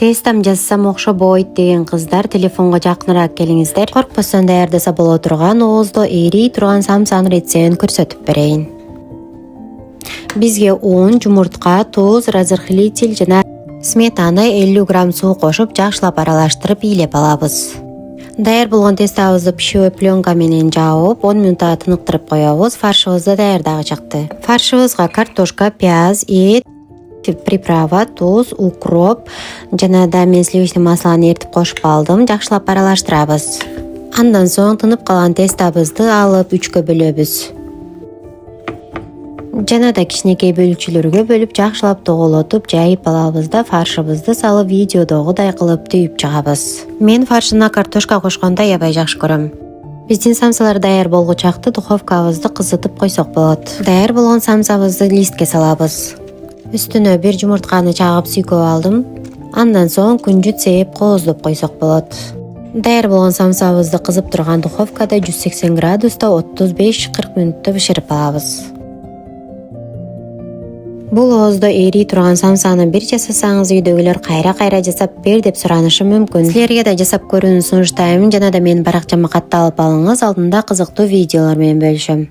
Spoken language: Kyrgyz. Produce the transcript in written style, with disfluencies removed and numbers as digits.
Тестам жазсам окшобойт деген кыздар телефонго жакыныраак келиңиздер. Коркпостон даярдаса боло турган ооздо ээрий турган самсанын рецептин көрсөтүп берейин. Бизге un, жумуртка, туз, разрыхлитель жана сметана 50 грамм суу кошуп, жакшылап аралаштырып ийлеп алабыз. Даяр болгон тестабызды пищевой пленка менен жаап, 10 минутта тыныктырып коебуз. Фаршыбыз да даяр дагы чыкты. Фаршыбызга картошка, пияз, эт, приправа, туз, укроп жана да мен сливочный маслону эритип кошуп алдым. Жакшылап аралаштырабыз. Андан соң тынып калган тестабызды алып 3кө бөлөбүз. Жана да кичинекей бөлүкчөлөргө бөлүп жакшылап тоголотуп жайып алабыз да фаршыбызды салып видеодогудай кылып түйүп чыгабыз. Мен фаршына картошка кошконду аябай жакшы көрөм. Биздин самсалар даяр болгучакты духовкабызды кызытып койсок болот. Даяр болгон самсабызды листке салабыз. Үстүнө бир жумуртканы чагып сүйкөп алдым. Андан соң күнжүт сээп кооздоп койсок болот. Даяр болгон самсабызды кызып турган духовкада 180 градуста 35-40 мүнөттө бышырып алабыз. Бул ооздо ээрий турган самсаны бир жасасаңыз үйдөгүлөр кайра жасап бер деп суранышы мүмкүн. Силерге да жасап көрүүнү сунуштайм. Жана да менин баракчама катталып алыңыз. Алдында кызыктуу видеолор менен бөлүшөм.